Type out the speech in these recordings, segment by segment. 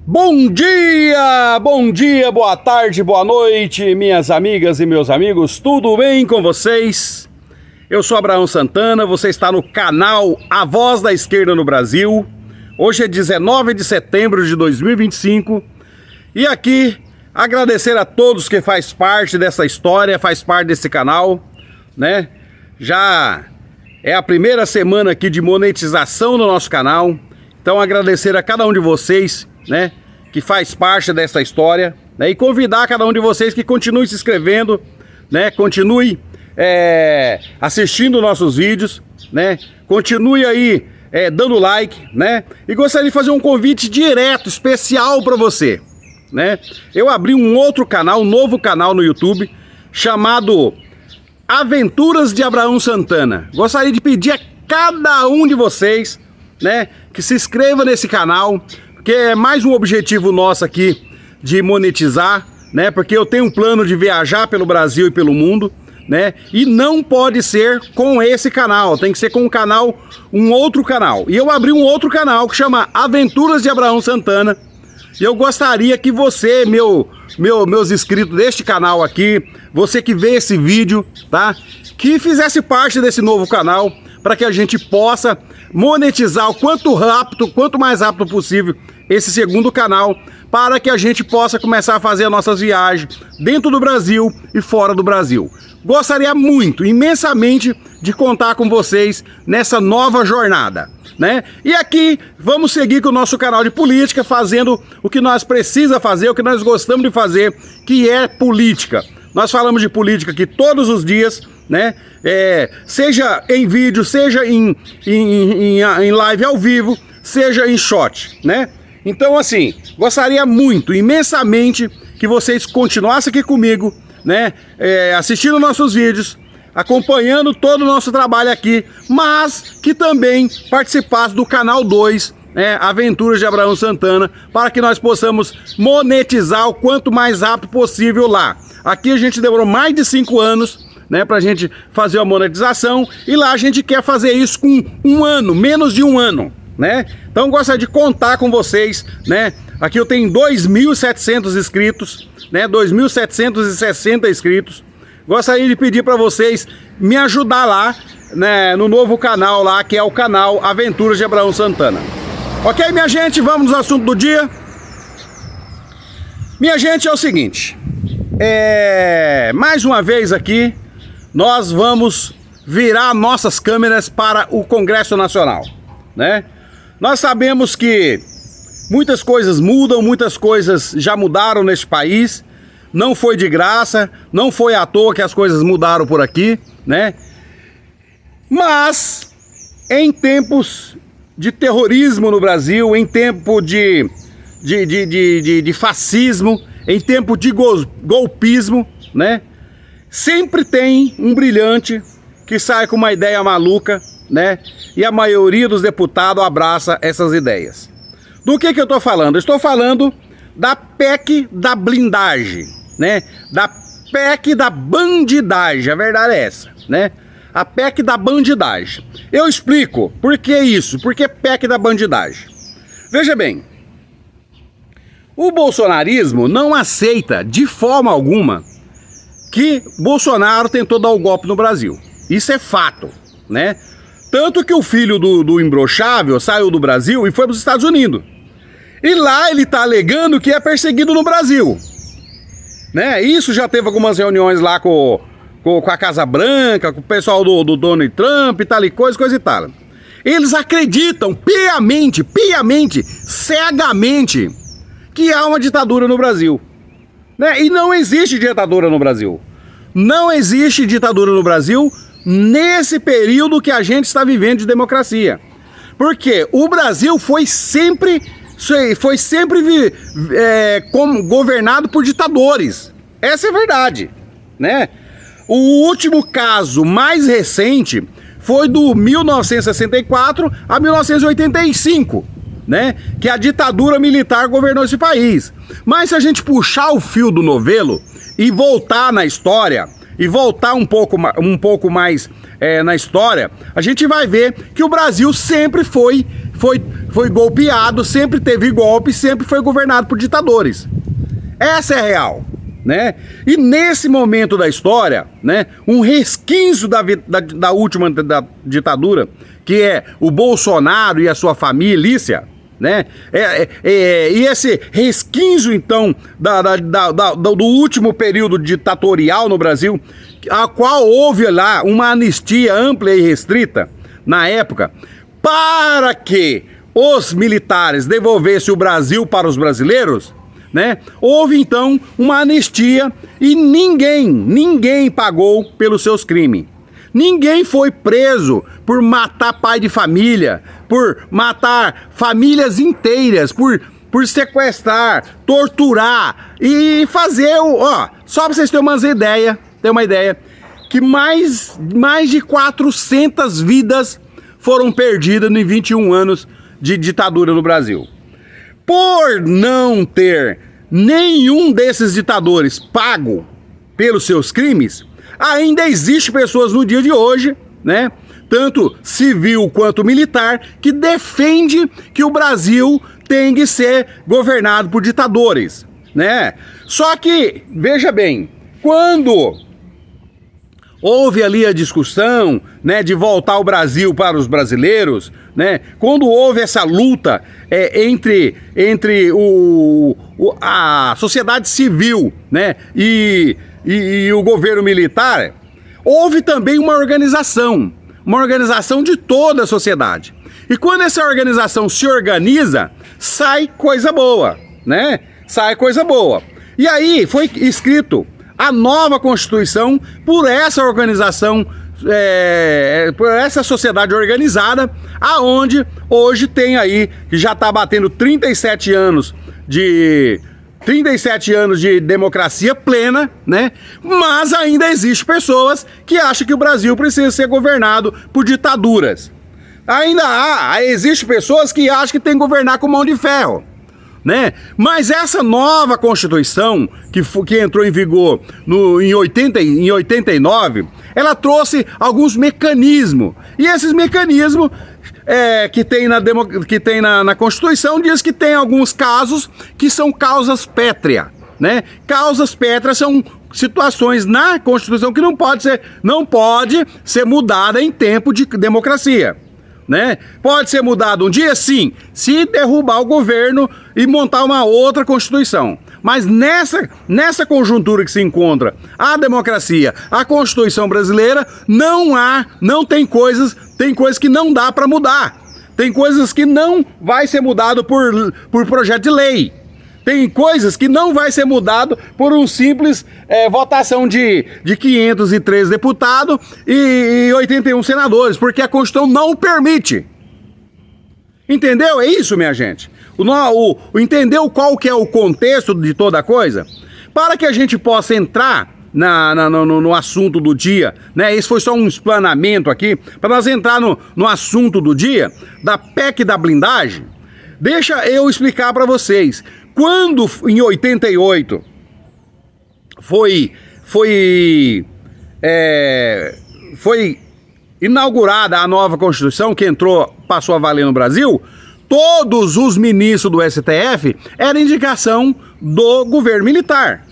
Bom dia, boa tarde, boa noite, minhas amigas e meus amigos, tudo bem com vocês? Eu sou Abraão Santana, você está no canal A Voz da Esquerda no Brasil. Hoje é 19 de setembro de 2025 e aqui agradecer a todos que faz parte dessa história, faz parte desse canal, né? Já é a primeira semana aqui de monetização no nosso canal, então agradecer a cada um de vocês, né, que faz parte dessa história, né, e convidar cada um de vocês que continue se inscrevendo, né, continue assistindo nossos vídeos, né, continue aí dando like, né, e gostaria de fazer um convite direto, especial para você, né. Eu abri um outro canal, um novo canal no YouTube, chamado Aventuras de Abraão Santana. Gostaria de pedir a cada um de vocês, né, que se inscreva nesse canal, porque é mais um objetivo nosso aqui de monetizar, né, porque eu tenho um plano de viajar pelo Brasil e pelo mundo, né, e não pode ser com esse canal, tem que ser com um outro canal. E eu abri um outro canal que chama Aventuras de Abraão Santana, e eu gostaria que você, meus inscritos deste canal aqui, você que vê esse vídeo, tá, que fizesse parte desse novo canal, para que a gente possa monetizar o quanto mais rápido possível esse segundo canal, para que a gente possa começar a fazer as nossas viagens dentro do Brasil e fora do Brasil. Gostaria muito, imensamente, de contar com vocês nessa nova jornada, né? E aqui vamos seguir com o nosso canal de política, fazendo o que nós precisamos fazer, o que nós gostamos de fazer, que é política. Nós falamos de política aqui todos os dias, né? Seja em vídeo, seja em live ao vivo, seja em short, né? Então, assim, gostaria muito, imensamente, que vocês continuassem aqui comigo, né? Assistindo nossos vídeos, acompanhando todo o nosso trabalho aqui, mas que também participasse do canal 2, né? Aventuras de Abraão Santana, para que nós possamos monetizar o quanto mais rápido possível lá. Aqui a gente demorou mais de 5 anos, né, pra gente fazer a monetização, e lá a gente quer fazer isso com um ano, menos de um ano, né? Então gostaria de contar com vocês, né? Aqui eu tenho 2.700 inscritos, né? 2.760 inscritos. Gostaria de pedir para vocês me ajudar lá, né, no novo canal lá, que é o canal Aventuras de Abraão Santana. Ok, minha gente, vamos no assunto do dia. Minha gente, é o seguinte, mais uma vez aqui, nós vamos virar nossas câmeras para o Congresso Nacional, né? Nós sabemos que muitas coisas mudam, muitas coisas já mudaram neste país, não foi de graça, não foi à toa que as coisas mudaram por aqui, né? Mas, em tempos de terrorismo no Brasil, em tempo de fascismo, em tempo de golpismo, né? Sempre tem um brilhante que sai com uma ideia maluca, né? E a maioria dos deputados abraça essas ideias. Do que eu tô falando? Eu estou falando da PEC da blindagem, né? Da PEC da bandidagem, a verdade é essa, né? A PEC da bandidagem. Eu explico por que isso, por que PEC da bandidagem. Veja bem, o bolsonarismo não aceita de forma alguma que Bolsonaro tentou dar o golpe no Brasil. Isso é fato, né? Tanto que o filho do imbrochável saiu do Brasil e foi para os Estados Unidos. E lá ele está alegando que é perseguido no Brasil, né? Isso já teve algumas reuniões lá com a Casa Branca, com o pessoal do Donald Trump e tal e coisa e tal. Eles acreditam piamente, cegamente, que há uma ditadura no Brasil, né? E não existe ditadura no Brasil. Não existe ditadura no Brasil nesse período que a gente está vivendo de democracia. Porque o Brasil foi sempre governado por ditadores. Essa é a verdade, né? O último caso mais recente foi do 1964 a 1985, né? Que a ditadura militar governou esse país. Mas se a gente puxar o fio do novelo e voltar na história, e voltar um pouco mais na história, a gente vai ver que o Brasil sempre foi foi golpeado, sempre teve golpe, sempre foi governado por ditadores. Essa é a real, né? E nesse momento da história, né, um resquício da última ditadura, que é o Bolsonaro e a sua família, né? E esse resquício, então, do último período ditatorial no Brasil, a qual houve lá uma anistia ampla e restrita, na época, para que os militares devolvessem o Brasil para os brasileiros, né? Houve, então, uma anistia e ninguém pagou pelos seus crimes. Ninguém foi preso por matar pai de família, por matar famílias inteiras, por sequestrar, torturar e fazer só para vocês terem uma ideia, que mais de 400 vidas foram perdidas em 21 anos de ditadura no Brasil. Por não ter nenhum desses ditadores pago pelos seus crimes, ainda existe pessoas no dia de hoje, né, tanto civil quanto militar, que defende que o Brasil tem que ser governado por ditadores, né? Só que, veja bem, quando houve ali a discussão, né, de voltar o Brasil para os brasileiros, né, quando houve essa luta entre a sociedade civil, né, e o governo militar, houve também uma organização de toda a sociedade. E quando essa organização se organiza, sai coisa boa, né? Sai coisa boa. E aí foi escrito a nova Constituição por essa organização, por essa sociedade organizada, aonde hoje tem aí, que já está batendo 37 anos de democracia plena, né? Mas ainda existe pessoas que acham que o Brasil precisa ser governado por ditaduras. Existe pessoas que acham que tem que governar com mão de ferro, né? Mas essa nova Constituição que entrou em vigor em 89, ela trouxe alguns mecanismos. E esses mecanismos que tem na Constituição diz que tem alguns casos que são causas pétreas, né? Causas pétreas são situações na Constituição que não pode ser mudada em tempo de democracia, né? Pode ser mudado um dia, sim, se derrubar o governo e montar uma outra Constituição. Mas nessa conjuntura que se encontra a democracia, a Constituição brasileira, não tem coisas que não dá para mudar. Tem coisas que não vai ser mudado por projeto de lei. Tem coisas que não vai ser mudado por um simples votação de 503 deputados e 81 senadores, porque a Constituição não permite. Entendeu? É isso, minha gente. Entendeu qual que é o contexto de toda a coisa? Para que a gente possa entrar no assunto do dia, né? Esse foi só um explanamento aqui, para nós entrar no assunto do dia, da PEC da blindagem. Deixa eu explicar para vocês. Quando em 88 foi inaugurada a nova Constituição, que passou a valer no Brasil, todos os ministros do STF eram indicação do governo militar.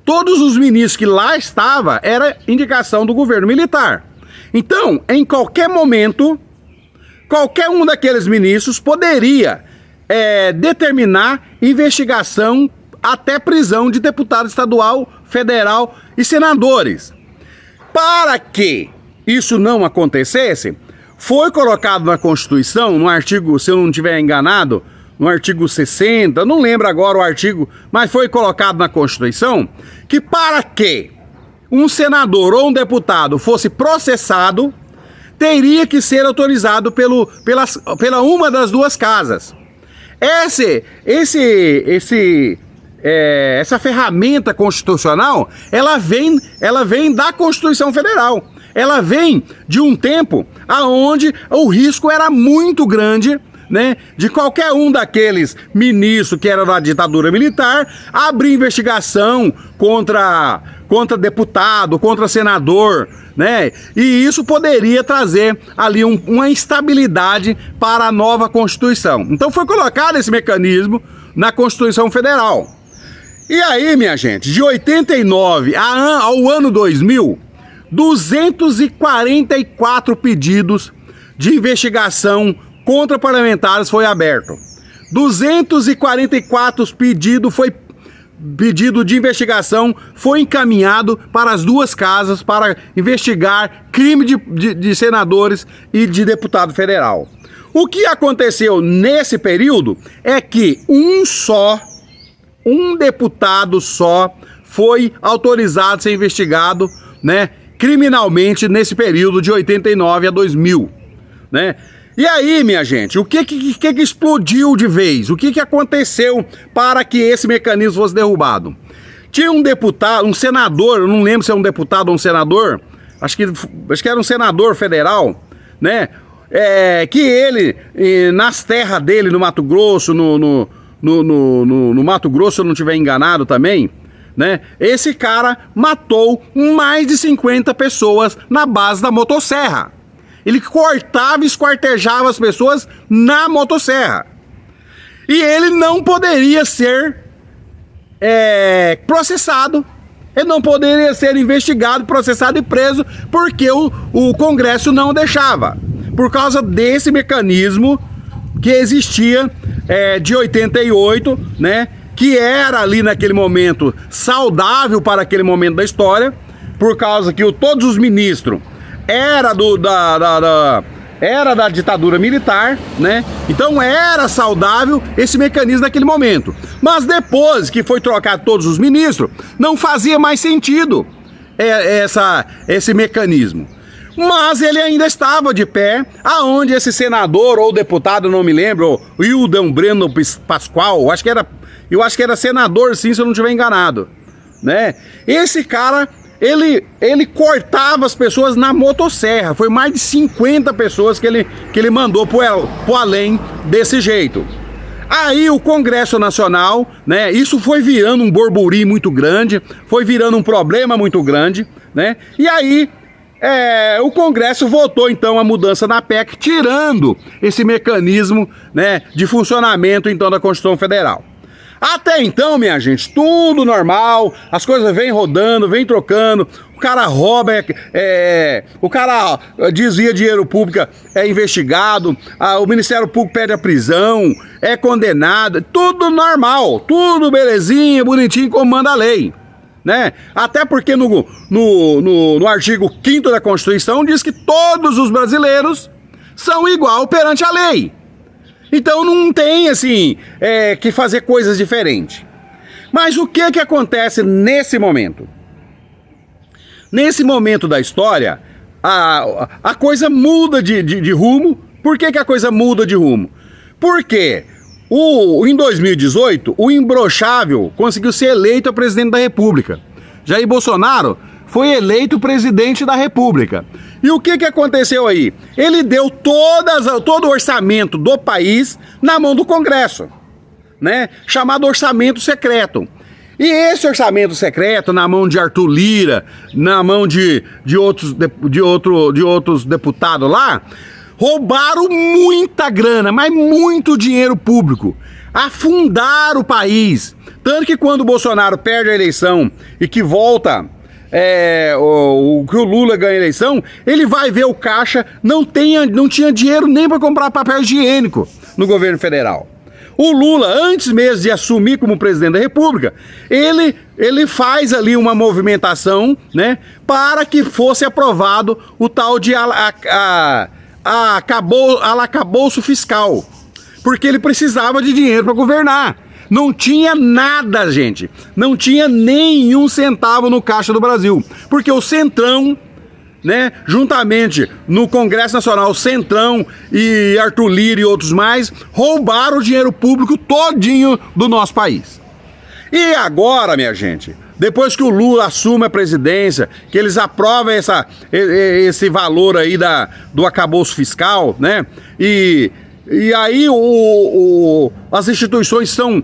Todos os ministros que lá estavam era indicação do governo militar. Então, em qualquer momento, qualquer um daqueles ministros poderia determinar investigação até prisão de deputado estadual, federal e senadores. Para que isso não acontecesse, foi colocado na Constituição, no artigo, se eu não estiver enganado, no artigo 60, não lembro agora o artigo, mas foi colocado na Constituição, que para que um senador ou um deputado fosse processado, teria que ser autorizado pela uma das duas casas. Essa ferramenta constitucional, ela vem da Constituição Federal. Ela vem de um tempo aonde o risco era muito grande né, de qualquer um daqueles ministros que era da ditadura militar, abrir investigação contra deputado, contra senador, né? E isso poderia trazer ali uma instabilidade para a nova Constituição. Então foi colocado esse mecanismo na Constituição Federal. E aí, minha gente, de 89 ao ano 2000, 244 pedidos de investigação contra parlamentares foi aberto. 244 pedido de investigação foi encaminhado para as duas casas para investigar crime de senadores e de deputado federal. O que aconteceu nesse período é que um deputado só foi autorizado a ser investigado, né, criminalmente nesse período de 89 a 2000, né? E aí, minha gente, o que explodiu de vez? O que aconteceu para que esse mecanismo fosse derrubado? Tinha um deputado, um senador, eu não lembro se é um deputado ou um senador, acho que era um senador federal, né? Que ele, nas terras dele, no Mato Grosso, no Mato Grosso, se eu não estiver enganado também, né? Esse cara matou mais de 50 pessoas na base da motosserra. Ele cortava e esquartejava as pessoas na motosserra. E ele não poderia ser processado. Ele não poderia ser investigado, processado e preso, porque o Congresso não deixava. Por causa desse mecanismo que existia de 88, né? Que era ali naquele momento saudável para aquele momento da história, por causa que todos os ministros era da ditadura militar, né? Então era saudável esse mecanismo naquele momento. Mas depois que foi trocado todos os ministros, não fazia mais sentido esse mecanismo. Mas ele ainda estava de pé, aonde esse senador ou deputado, não me lembro, o Hildan Breno Pascoal, eu acho que era senador, sim, se eu não estiver enganado, né? Esse cara, ele cortava as pessoas na motosserra. Foi mais de 50 pessoas que ele mandou pro além desse jeito. Aí o Congresso Nacional, né? Isso foi virando um burburinho muito grande, foi virando um problema muito grande, né? E aí o Congresso votou então a mudança na PEC, tirando esse mecanismo, né, de funcionamento então da Constituição Federal. Até então, minha gente, tudo normal, as coisas vêm rodando, vêm trocando, o cara rouba, o cara desvia dinheiro público, é investigado, o Ministério Público pede a prisão, é condenado, tudo normal, tudo belezinha, bonitinho, como manda a lei, né? Até porque no artigo 5º da Constituição diz que todos os brasileiros são igual perante a lei. Então não tem, assim, que fazer coisas diferentes. Mas o que acontece nesse momento? Nesse momento da história, a coisa muda de rumo. Por que a coisa muda de rumo? Porque em 2018, o imbrochável conseguiu ser eleito presidente da República. Jair Bolsonaro foi eleito presidente da República. E o que aconteceu aí? Ele deu todo o orçamento do país na mão do Congresso, né? Chamado orçamento secreto. E esse orçamento secreto, na mão de Arthur Lira, na mão de outros deputados lá, roubaram muita grana, mas muito dinheiro público. Afundaram o país. Tanto que quando o Bolsonaro perde a eleição e que volta... que o Lula ganha a eleição, ele vai ver o caixa, não tinha dinheiro nem para comprar papel higiênico no governo federal. O Lula, antes mesmo de assumir como presidente da República, ele faz ali uma movimentação, né, para que fosse aprovado o tal de arcabouço fiscal, porque ele precisava de dinheiro para governar. Não tinha nada, gente. Não tinha nenhum centavo no caixa do Brasil. Porque o Centrão, né, juntamente no Congresso Nacional, o Centrão e Arthur Lira e outros mais, roubaram o dinheiro público todinho do nosso país. E agora, minha gente, depois que o Lula assume a presidência, que eles aprovam esse valor aí do arcabouço fiscal, né, e E aí as instituições são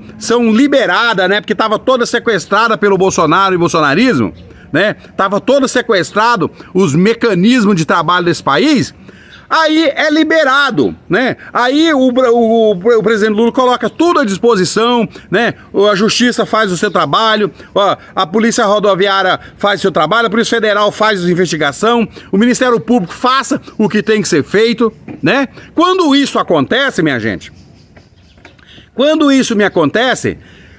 liberadas, né? Porque estava toda sequestrada pelo Bolsonaro e bolsonarismo, né? Tava todo sequestrado os mecanismos de trabalho desse país. Aí é liberado, né? Aí o presidente Lula coloca tudo à disposição, né? A justiça faz o seu trabalho, a polícia rodoviária faz o seu trabalho, a polícia federal faz a investigação, o Ministério Público faça o que tem que ser feito, né? Quando isso acontece, minha gente, quando isso me acontece,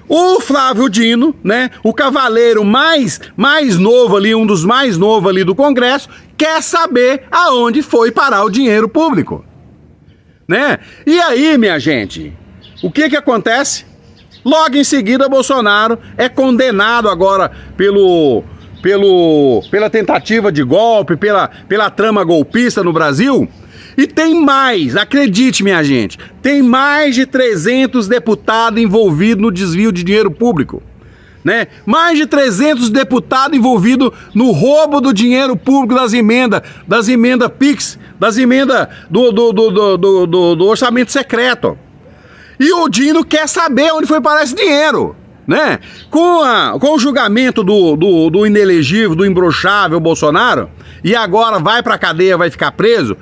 o Flávio Dino, né, o cavaleiro mais novo ali, um dos mais novos ali do Congresso, quer saber aonde foi parar o dinheiro público, né? E aí, minha gente, o que acontece? Logo em seguida, Bolsonaro é condenado agora pela tentativa de golpe, pela trama golpista no Brasil. E tem mais, acredite, minha gente, tem mais de 300 deputados envolvidos no desvio de dinheiro público, né? Mais de 300 deputados envolvidos no roubo do dinheiro público das emendas PIX, das emendas do orçamento secreto. E o Dino quer saber onde foi parar esse dinheiro, né? Com o julgamento do inelegível, do imbrochável Bolsonaro, e agora vai pra cadeia, vai ficar preso,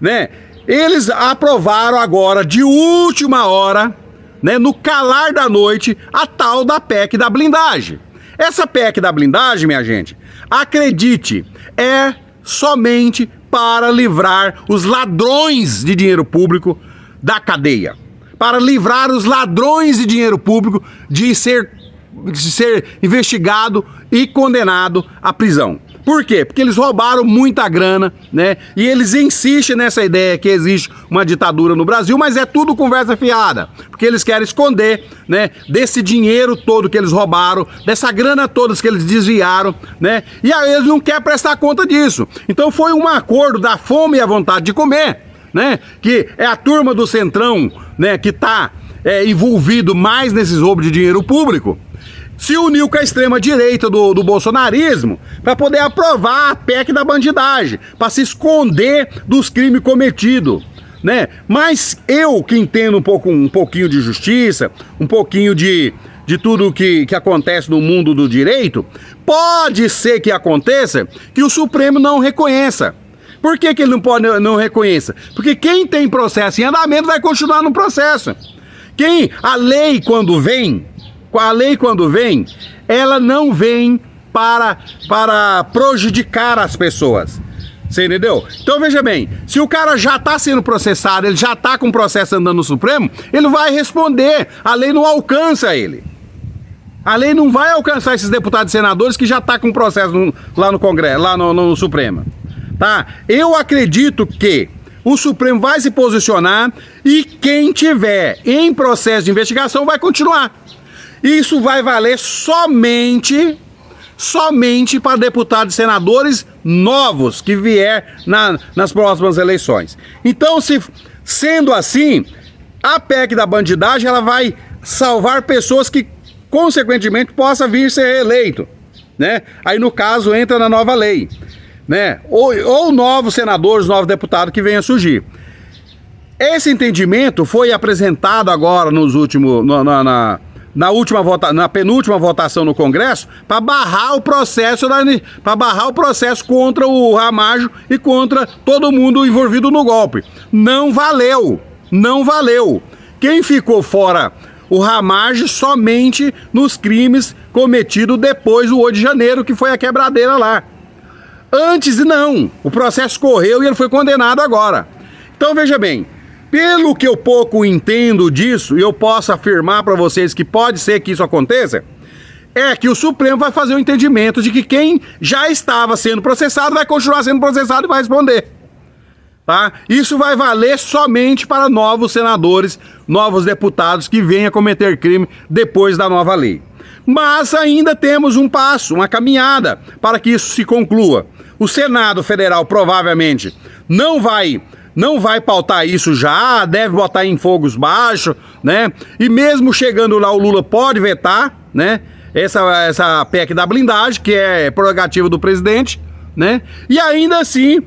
né? Eles aprovaram agora, de última hora, né, no calar da noite, a tal da PEC da blindagem. Essa PEC da blindagem, minha gente, acredite, é somente para livrar os ladrões de dinheiro público da cadeia. Para livrar os ladrões de dinheiro público de ser investigado e condenado à prisão. Por quê? Porque eles roubaram muita grana, né? E eles insistem nessa ideia que existe uma ditadura no Brasil, mas é tudo conversa fiada. Porque eles querem esconder, né, desse dinheiro todo que eles roubaram, dessa grana toda que eles desviaram, né? E aí eles não querem prestar conta disso. Então foi um acordo da fome e a vontade de comer, né? Que é a turma do Centrão, né, que tá envolvido mais nesses roubos de dinheiro público, se uniu com a extrema-direita do bolsonarismo para poder aprovar a PEC da bandidagem, para se esconder dos crimes cometidos, né? Mas eu, que entendo um pouquinho de justiça, um pouquinho de tudo que acontece no mundo do direito, pode ser que aconteça que o Supremo não reconheça. Por que ele não reconheça? Porque quem tem processo em andamento vai continuar no processo. A lei quando vem, ela não vem para prejudicar as pessoas. Você entendeu? Então veja bem, se o cara já está sendo processado, ele já está com o processo andando no Supremo, ele vai responder. A lei não alcança ele. A lei não vai alcançar esses deputados e senadores que já estão com o processo lá no Congresso, lá no Supremo. Tá? Eu acredito que o Supremo vai se posicionar e quem tiver em processo de investigação vai continuar. Isso vai valer somente para deputados e senadores novos que vier nas próximas eleições. Então, sendo assim, a PEC da bandidagem ela vai salvar pessoas que, consequentemente, possam vir ser reeleito, né? Aí, no caso, entra na nova lei, né? Ou novos senadores, novos deputados que venham a surgir. Esse entendimento foi apresentado agora na penúltima votação no Congresso para barrar o processo contra o Ramalho e contra todo mundo envolvido no golpe. Não valeu. Quem ficou fora o Ramalho somente nos crimes cometidos depois do 8 de janeiro, que foi a quebradeira lá. Antes não, o processo correu e ele foi condenado agora. Então veja bem, pelo que eu pouco entendo disso, e eu posso afirmar para vocês que pode ser que isso aconteça, é que o Supremo vai fazer o entendimento de que quem já estava sendo processado vai continuar sendo processado e vai responder. Tá? Isso vai valer somente para novos senadores, novos deputados que venham a cometer crime depois da nova lei. Mas ainda temos um passo, uma caminhada para que isso se conclua. O Senado Federal provavelmente não vai pautar isso já, deve botar em fogos baixos, né? E mesmo chegando lá, o Lula pode vetar, né? Essa PEC da blindagem, que é prerrogativa do presidente, né? E ainda assim,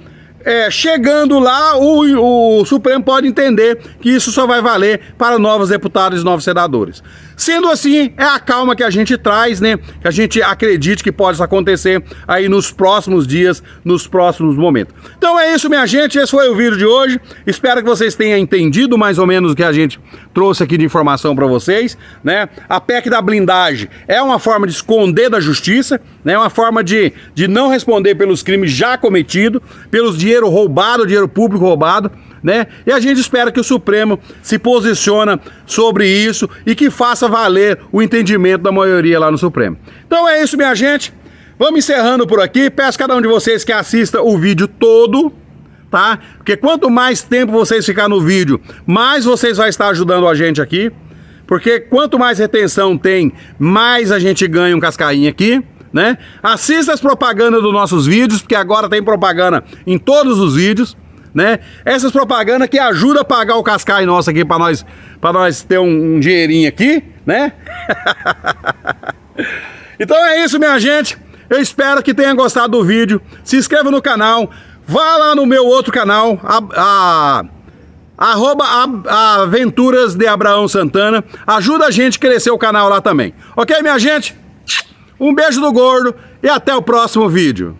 chegando lá, o Supremo pode entender que isso só vai valer para novos deputados e novos senadores. Sendo assim, é a calma que a gente traz, né? Que a gente acredite que pode acontecer aí nos próximos dias, nos próximos momentos. Então é isso, minha gente. Esse foi o vídeo de hoje. Espero que vocês tenham entendido mais ou menos o que a gente trouxe aqui de informação para vocês, né? A PEC da blindagem é uma forma de esconder da justiça, né? Uma forma de não responder pelos crimes já cometidos, pelos dinheiro roubado, dinheiro público roubado, né? E a gente espera que o Supremo se posicione sobre isso e que faça valer o entendimento da maioria lá no Supremo. Então é isso, minha gente. Vamos encerrando por aqui. Peço a cada um de vocês que assista o vídeo todo, tá? Porque quanto mais tempo vocês ficar no vídeo, mais vocês vão estar ajudando a gente aqui. Porque quanto mais retenção tem, mais a gente ganha um cascainho aqui, né? Assista as propagandas dos nossos vídeos, porque agora tem propaganda em todos os vídeos, né? Essas propagandas que ajudam a pagar o cascaio nosso aqui para nós ter um dinheirinho aqui, né? Então é isso, minha gente. Eu espero que tenham gostado do vídeo. Se inscreva no canal. Vá lá no meu outro canal, Aventuras de Abraão Santana. Ajuda a gente a crescer o canal lá também. Ok, minha gente? Um beijo do gordo e até o próximo vídeo.